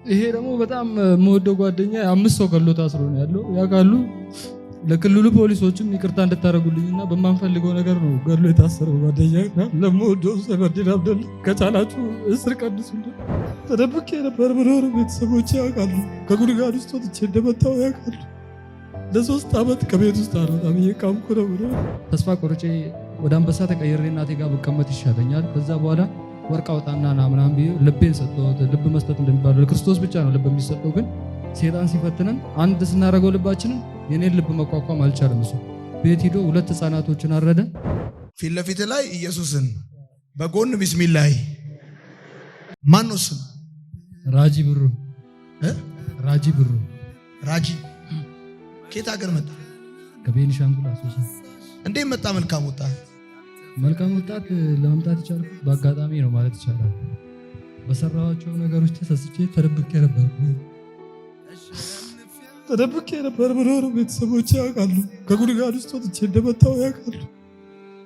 ይሄ ደግሞ በጣም የምወደው ጓደኛ 5 ሰው ገሎ ታስሮ ነው ያለው። ያውቃሉ። ለክልሉ ፖሊሶችም ይቅርታ እንድታደርጉልኝና በማንፈልገው ነገር ነው ገሎ የታሰረው ጓደኛ። ለምወደው ሰይፈዲን አብደላ ከቻላችሁ እስር ቀንሱልኝ። ተደብቄ ነበር ብኖር ቤተሰቦቼ ያውቃሉ። ከጉድጓድ ውስጥ ወጥቼ እንደመጣሁ ያውቃሉ። ለ3 ዓመት ከቤት ውስጥ አልወጣም እየቃምኩ ነው ብሎ ተስፋ ቆርጬ ወደ አንበሳ ተቀይሬ እናቴ ጋር ብቀመጥ ይሻለኛል። ከዛ በኋላ ወርቅ አውጣና ና ምናምን ብዬ ልቤን ሰጠሁት። ልብ መስጠት እንደሚባለው ለክርስቶስ ብቻ ነው ልብ የሚሰጠው። ግን ሴጣን ሲፈትነን አንድ ስናደርገው ልባችንን የኔን ልብ መቋቋም አልቻለም። እሱ ቤት ሂዶ 2 ህፃናቶችን አረደ። ፊት ለፊት ላይ ኢየሱስን በጎን ቢስሚላህ። ማን ነው ስም? ራጂ ብሩ። ራጂ ብሩ። ራጂ ከየት ሀገር መጣ? ከቤኒሻንጉል አሶሳ። እንዴት መጣ? መልካም ወጣት። መልካም ወጣት ለመምጣት የቻልኩት በአጋጣሚ ነው ማለት ይቻላል። በሰራኋቸው ነገሮች ተሰስቼ ተደብቄ ነበር ብኖር ቤተሰቦቼ ያውቃሉ። ከጉድጓድ ውስጥ ወጥቼ እንደመጣሁ ያውቃሉ።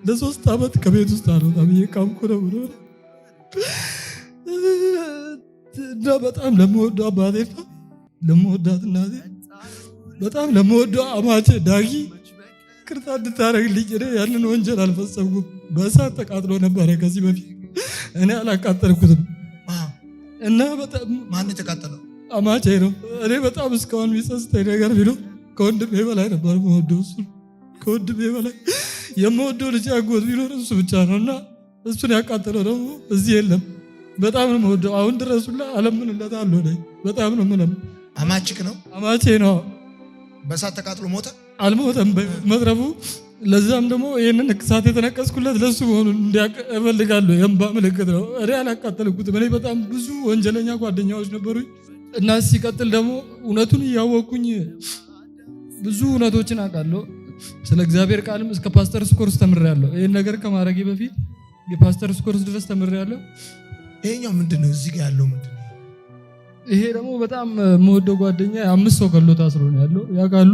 ለ3 ዓመት ከቤት ውስጥ አልወጣም እየቃምኩ ነው ብኖር እና በጣም ለምወደው አባቴና ለምወዳት እናቴ በጣም ለምወደው አማቼ ዳጊ ይቅርታ እንድታረግልኝ። እኔ ያንን ወንጀል አልፈጸምኩም። በእሳት ተቃጥሎ ነበረ ከዚህ በፊት እኔ አላቃጠልኩትም። እና በጣም ማን የተቃጠለው? አማቼ ነው። እኔ በጣም እስካሁን የሚጸጽተኝ ነገር ቢኖር ከወንድሜ በላይ ነበር የምወደው እሱ። ከወንድሜ በላይ የምወደው ልጅ አጎት ቢኖር እሱ ብቻ ነው። እና እሱን ያቃጠለው ደግሞ እዚህ የለም። በጣም ነው የምወደው። አሁን ድረሱላ አለምንለታለሁ። በጣም ነው ምንም። አማችክ ነው? አማቼ ነው። በእሳት ተቃጥሎ ሞተ? አልሞተም መትረፉ። ለዛም ደግሞ ይህንን እሳት የተነቀስኩለት ለሱ መሆኑን እንዲያውቅ እፈልጋለሁ። የእንባ ምልክት ነው። እኔ አላቃጠልኩትም። እኔ በጣም ብዙ ወንጀለኛ ጓደኛዎች ነበሩኝ እና ሲቀጥል ደግሞ እውነቱን እያወቅኩኝ ብዙ እውነቶችን አውቃለሁ። ስለ እግዚአብሔር ቃልም እስከ ፓስተርስ ኮርስ ተምሬያለሁ። ይህን ነገር ከማድረጌ በፊት የፓስተርስ ኮርስ ድረስ ተምሬያለሁ። ይሄኛው ምንድነው? እዚህ ጋር ያለው ምንድነው? ይሄ ደግሞ በጣም የምወደው ጓደኛ 5 ሰው ገሎ ታስሮ ነው ያለው። ያውቃሉ።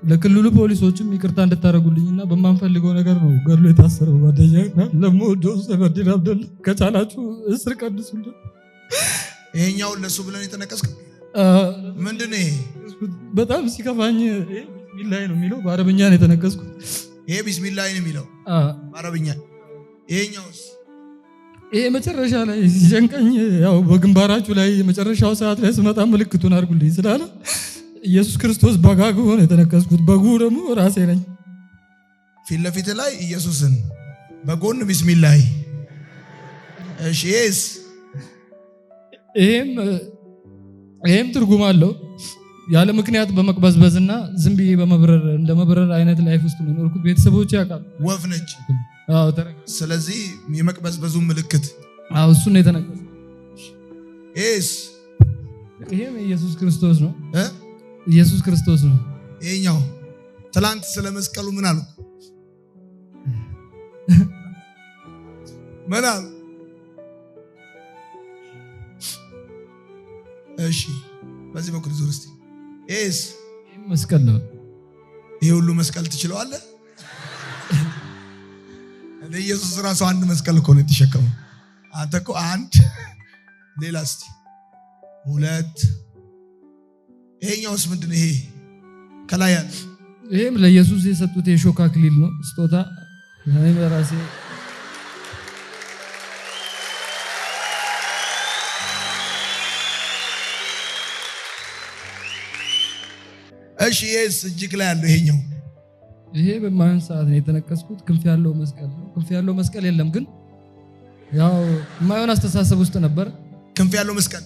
ለክልሉ ፖሊሶችም ይቅርታ እንድታደርጉልኝና በማንፈልገው ነገር ነው ገሎ የታሰረው ጓደኛ። ለምወደው ሰይፈዲን አብደላ ከቻላችሁ እስር ቀንሱልኝ። ይሄኛው ለሱ ብለን የተነቀስከው ምንድነው? ይሄ በጣም ሲከፋኝ ቢስሚላህ ነው የሚለው። በአረብኛ ነው የተነቀስኩት። ይሄ ቢስሚላህ ነው የሚለው በአረብኛ። ይሄኛውስ? ይሄ መጨረሻ ላይ ሲጨንቀኝ ያው በግንባራችሁ ላይ የመጨረሻው ሰዓት ላይ ስመጣ ምልክቱን አድርጉልኝ ስላለ ኢየሱስ ክርስቶስ በጋጉ ሆነ የተነቀስኩት። በጉ ደግሞ ራሴ ነኝ። ፊት ለፊት ላይ ኢየሱስን በጎን ቢስሚላህ። እሺ ኤስ ይሄም ትርጉም አለው። ያለ ምክንያት በመቅበዝበዝና ዝም ብዬ በመብረር እንደ መብረር አይነት ላይፍ ውስጥ ነው የኖርኩት። ቤተሰቦቼ ያውቃሉ። ወፍ ነች። ስለዚህ የመቅበዝበዙ ምልክት እሱ ነው የተነቀሰው። ኤስ ይሄም ኢየሱስ ክርስቶስ ነው። ኢየሱስ ክርስቶስ ነው። ይሄኛው ትላንት ስለ መስቀሉ ምን አሉ? ምን አሉ? እሺ በዚህ በኩል ዙር እስቲ። ኤስ መስቀል ነው። ይሄ ሁሉ መስቀል ትችለዋለህ? እንደ ኢየሱስ ራሱ አንድ መስቀል እኮ ነው የተሸከመው። አንተ እኮ አንድ፣ ሌላ እስቲ 2። ይሄኛውስ ምንድነው? ይሄ ከላይ ያለ ይሄም ለኢየሱስ የሰጡት የሾህ አክሊል ነው ስጦታ። እኔ በራሴ እሺ ኤስ እጅግ ላይ ያለው ይሄኛው ይሄ በማን ሰዓት ነው የተነቀስኩት? ክንፍ ያለው መስቀል ነው። ክንፍ ያለው መስቀል የለም ግን ያው የማይሆን አስተሳሰብ ውስጥ ነበር። ክንፍ ያለው መስቀል።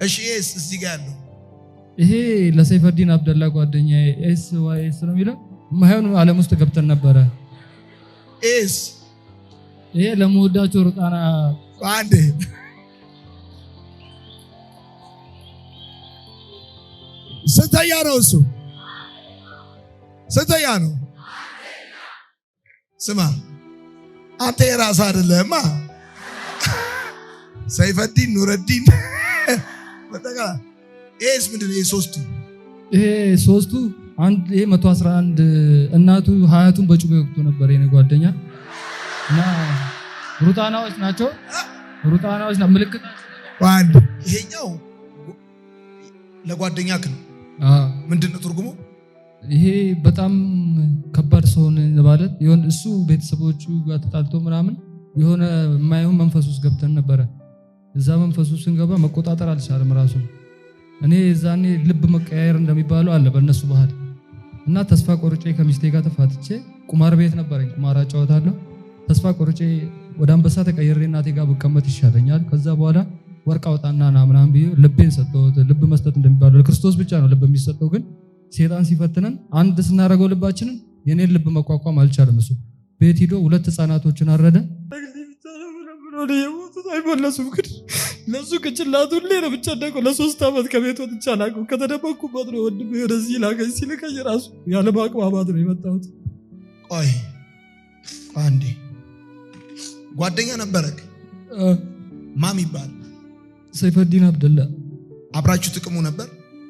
እሺ ኤስ እዚህ ጋር ያለው ይሄ ለሰይፈዲን አብደላ ጓደኛ ኤስ ዋይ ኤስ ነው የሚለው። የማይሆን ዓለም ውስጥ ገብተን ነበረ። ኤስ ይሄ ለመወዳቸው ሩጣና አንዴ ስተያ ነው እሱ ስተያ ነው። ስማ አንተ የራስህ አይደለህማ። ሰይፈዲን ኑረዲን በተጋ ኤስ ምንድነው? ይሄ ሶስቱ አንድ ይሄ 111 እናቱ ሀያቱን በጩቤ ወቅቶ ነበር የኔ ጓደኛ እና ሩጣናዎች ናቸው። ሩጣናዎች ምልክታቸው ዋን ይሄኛው ለጓደኛክ ነው። ምንድን ነው ትርጉሙ? ይሄ በጣም ከባድ ሰው ማለት የሆነ እሱ ቤተሰቦቹ ጋር ተጣልቶ ምናምን የሆነ የማይሆን መንፈስ ውስጥ ገብተን ነበረ። እዛ መንፈስ ውስጥ ስንገባ መቆጣጠር አልቻለም ራሱ። እኔ ዛኔ ልብ መቀያየር እንደሚባለው አለ በእነሱ ባህል እና ተስፋ ቆርጬ ከሚስቴ ጋር ተፋትቼ ቁማር ቤት ነበረኝ፣ ቁማር አጫወታለሁ። ተስፋ ቆርጬ ወደ አንበሳ ተቀይሬ እናቴ ጋር ብቀመጥ ይሻለኛል። ከዛ በኋላ ወርቅ አውጣና ና ምናምን ብዬ ልቤን ሰጠሁት። ልብ መስጠት እንደሚባለው ለክርስቶስ ብቻ ነው ልብ የሚሰጠው። ግን ሴጣን ሲፈትነን አንድ ስናደርገው ልባችንን የኔን ልብ መቋቋም አልቻለም። እሱ ቤት ሂዶ 2 ህፃናቶችን አረደ። አይመለሱም ግን ለሱ ቅጭላቱ ሁሌ ነው ብቻ ደቆ ለ3 ዓመት ከቤት ወጥቼ አላውቅም። ከተደበቅኩበት ነው ወንድሜ ወደዚህ ላገኝ ሲልከኝ ራሱ ያለ ማቅማማት ነው የመጣሁት። ቆይ አንዴ ጓደኛ ነበረክ ማም ይባል ሰይፈዲን አብደላ። አብራችሁ ጥቅሙ ነበር?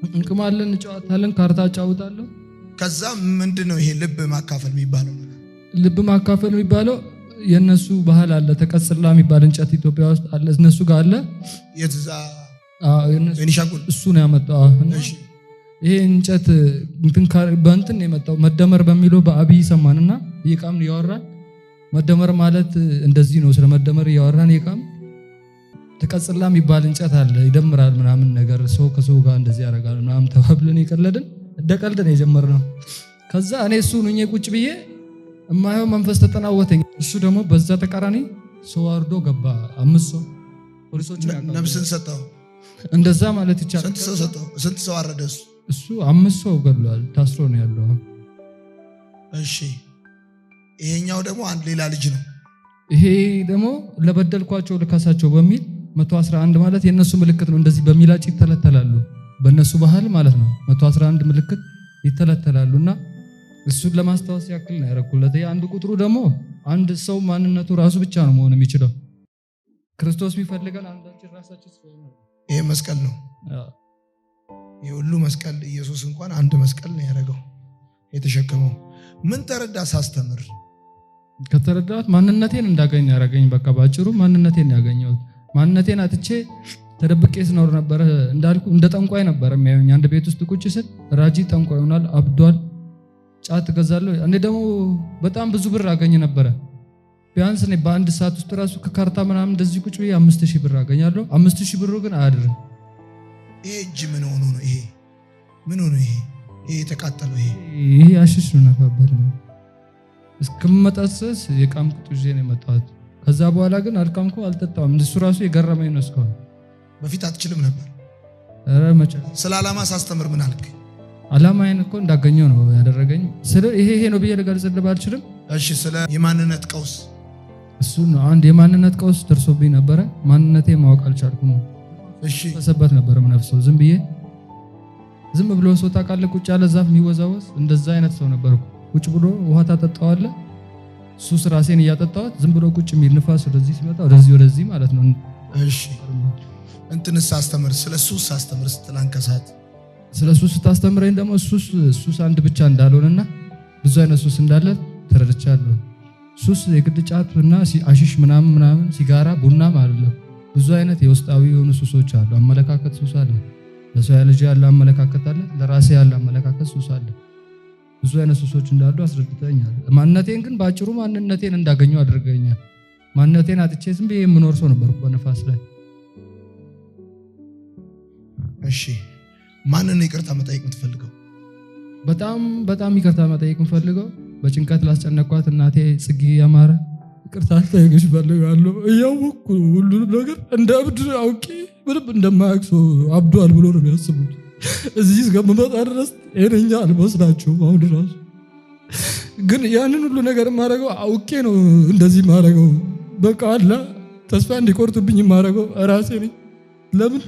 እንቅማለን፣ እንጫወታለን፣ ካርታ አጫውታለሁ። ከዛ ምንድነው ይሄ ልብ ማካፈል የሚባለው? ልብ ማካፈል የሚባለው የነሱ ባህል አለ። ተቀጽላ የሚባል እንጨት ኢትዮጵያ ውስጥ አለ፣ እነሱ ጋር አለ። የትዛ የኒሻንጉል እሱ ነው ያመጣው። ይሄ እንጨት በእንትን የመጣው መደመር በሚለው በአብይ ሰማንና ይቃም ያወራል። መደመር ማለት እንደዚህ ነው። ስለ መደመር ያወራን ይቃም ተቀጽላ የሚባል እንጨት አለ፣ ይደምራል ምናምን ነገር ሰው ከሰው ጋር እንደዚህ ያደርጋል ምናምን ተባብለን የቀለድን እንደቀልድ ነው የጀመርነው። ከዛ እኔ እሱ ነኝ ቁጭ ብዬ እማየው መንፈስ ተጠናወተኝ። እሱ ደግሞ በዛ ተቃራኒ ሰው አርዶ ገባ። 5 ሰው ፖሊሶችን ያቀርባል። ነፍስን ሰጠው እንደዛ ማለት ይቻላል። ስንት ሰው ሰጠው? ስንት ሰው አረደ? እሱ 5 ሰው ገድሏል። ታስሮ ነው ያለው። እሺ ይሄኛው ደግሞ አንድ ሌላ ልጅ ነው። ይሄ ደግሞ ለበደልኳቸው ልካሳቸው በሚል 111 ማለት የነሱ ምልክት ነው። እንደዚህ በሚላጭ ይተለተላሉ በነሱ ባህል ማለት ነው። 111 ምልክት ይተለተላሉና እሱን ለማስታወስ ያክል ነው ያረኩለት። አንድ ቁጥሩ ደግሞ አንድ ሰው ማንነቱ ራሱ ብቻ ነው መሆን የሚችለው። ክርስቶስ የሚፈልገን አንዳችን ራሳችን ስለሆነ ይሄ መስቀል ነው። ይሄ ሁሉ መስቀል ኢየሱስ እንኳን አንድ መስቀል ነው ያደረገው የተሸከመው። ምን ተረዳ ሳስተምር? ከተረዳሁት ማንነቴን እንዳገኝ ያደረገኝ። በቃ ባጭሩ ማንነቴን ያገኘሁት። ማንነቴን አጥቼ ተደብቄ ስኖር ነበር። እንዳልኩ እንደ ጠንቋይ ነበር የሚያዩኝ። አንድ ቤት ውስጥ ቁጭ ስል ራጂ ጠንቋይ ሆኗል፣ አብዷል፣ ጫት ገዛለሁ። እኔ ደግሞ በጣም ብዙ ብር አገኝ ነበረ። ቢያንስ እኔ በአንድ ሰዓት ውስጥ ራሱ ከካርታ ምናምን እንደዚህ ቁጭ ብዬ 5000 ብር አገኛለሁ። 5000 ብሩ ግን አያድርም። ይሄ እጅ ምን ሆኖ ነው? ይሄ ምን ሆኖ? ይሄ የተቃጠለው ይሄ አሽሽ ነው ነፋበት ነው። እስከመጣሰስ የቃምኩት ይዤ ነው የመጣሁት። ከዛ በኋላ ግን አልቃምኩ፣ አልጠጣም። እሱ ራሱ የገረመኝ ነው። እስካሁን በፊት አትችልም ነበር? ኧረ መቼ። ስለ ዓላማ ሳስተምር ምን አልክ? ዓላማዬን እኮ እንዳገኘው ነው ያደረገኝ። ስለ ይሄ ነው ብዬ ልገልጽልህ ባልችልም። እሺ ስለ የማንነት ቀውስ እሱ ነው። አንድ የማንነት ቀውስ ደርሶብኝ ነበረ። ማንነቴ ማወቅ አልቻልኩም። እሺ ተሰበት ነበር ምነፍሰው ዝም ብሎ ሰው ታውቃለህ፣ ቁጭ ያለ ዛፍ የሚወዛወዝ እንደዛ አይነት ሰው ነበርኩ። ቁጭ ብሎ ውሃ ታጠጣዋለህ፣ ሱስ ራሴን እያጠጣሁት ዝም ብሎ ቁጭ የሚል ንፋስ ወደዚህ ሲመጣ ወደዚህ ማለት ነው። እሺ እንትንስ አስተምር፣ ስለ ሱስ አስተምር ስትላንከሳት። ስለ ሱስ ስታስተምረኝ ደግሞ ሱስ አንድ ብቻ እንዳልሆነና ብዙ አይነት ሱስ እንዳለ ተረድቻለሁ። ሱስ የግድ ጫት እና አሽሽ ምናምን ሲጋራ ቡና ማለት ነው። ብዙ አይነት የውስጣዊ የሆኑ ሱሶች አሉ። አመለካከት ሱስ አለ። ለሰው ልጅ ያለ አመለካከት አለ። ለራሴ ያለ አመለካከት ሱስ አለ። ብዙ አይነት ሱሶች እንዳሉ አስረድተኛል። ማንነቴን ግን ባጭሩ ማንነቴን እንዳገኘው አድርገኛል። ማንነቴን አጥቼ ዝም ብዬ የምኖር ሰው ነበርኩ በነፋስ ላይ። እሺ ማንን ይቅርታ መጠየቅ የምትፈልገው? በጣም ይቅርታ መጠየቅ የምፈልገው በጭንቀት ላስጨነቋት እናቴ ጽጌ ያማረ ይቅርታ ልጠይቅሽ እፈልጋለሁ። እያወቅኩ ሁሉንም ነገር እንደ እብድ አውቄ ምንም እንደማያውቅ ሰው አብዷል ብሎ ነው የሚያስቡት። እዚህ እስከምመጣ ድረስ ጤነኛ አልመስላችሁም። አሁን ራሱ ግን ያንን ሁሉ ነገር የማደርገው አውቄ ነው። እንደዚህ የማደርገው በቃ አላ ተስፋ እንዲቆርጡብኝ የማደርገው ራሴ ነኝ። ለምን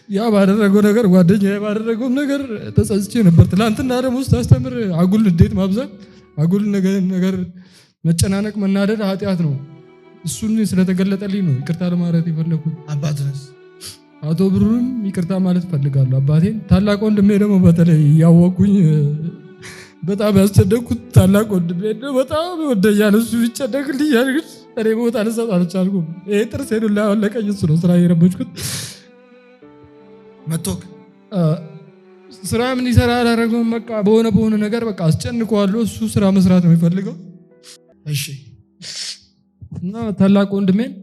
ያ ባደረገው ነገር ጓደኛዬ ባደረገው ነገር ተጸጽቼ ነበር። ትናንትና ደግሞ ስታስተምር አጉል ንዴት ማብዛት፣ አጉል ነገር መጨናነቅ፣ መናደድ ኃጢአት ነው። እሱን ስለተገለጠልኝ ነው ይቅርታ ለማለት የፈለኩት። አባትነስ አቶ ብሩንም ይቅርታ ማለት ፈልጋለሁ። አባቴን ታላቅ ወንድሜ ደግሞ በተለይ ያወቁኝ በጣም ያስጨነቅኩት ታላቅ ወንድሜ በጣም ወደኛል። እሱ ይጨነቅልኛል፣ ግን እኔ ቦታ ልሰጥ አልቻልኩም። ይሄ ጥርሴን ሁላ ያወለቀኝ እሱ ነው። ስራ የረበችኩት መጥቶ ስራ ምን ይሰራ አላደረገውም። በቃ በሆነ ነገር በቃ አስጨንቀዋለሁ። እሱ ስራ መስራት ነው የሚፈልገው። እሺ እና ታላቅ ወንድሜን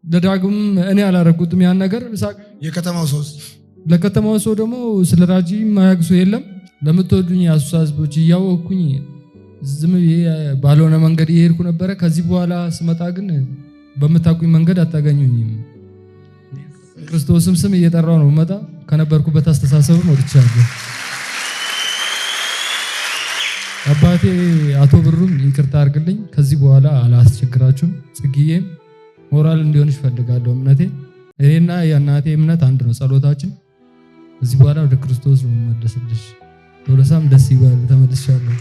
ለዳግም እኔ አላደረኩትም ያን ነገር። የከተማው ሰው ለከተማው ሰው ደግሞ ስለ ራጂ ማያግሱ የለም። ለምትወዱኝ የአሱሳ ህዝቦች እያወቅኩኝ ዝም ባልሆነ መንገድ እየሄድኩ ነበረ። ከዚህ በኋላ ስመጣ ግን በምታውቁኝ መንገድ አታገኙኝም። ክርስቶስም ስም እየጠራው ነው መጣ። ከነበርኩበት አስተሳሰብም ወጥቻለሁ። አባቴ አቶ ብሩም ይቅርታ አድርግልኝ። ከዚህ በኋላ አላስቸግራችሁም። ጽጌዬም ሞራል እንዲሆንሽ ፈልጋለሁ። እምነቴ እኔና የእናቴ እምነት አንድ ነው። ጸሎታችን ከዚህ በኋላ ወደ ክርስቶስ ነው የምመለስልሽ። ቶሎሳም ደስ ይበል። ተመልሻለሁ።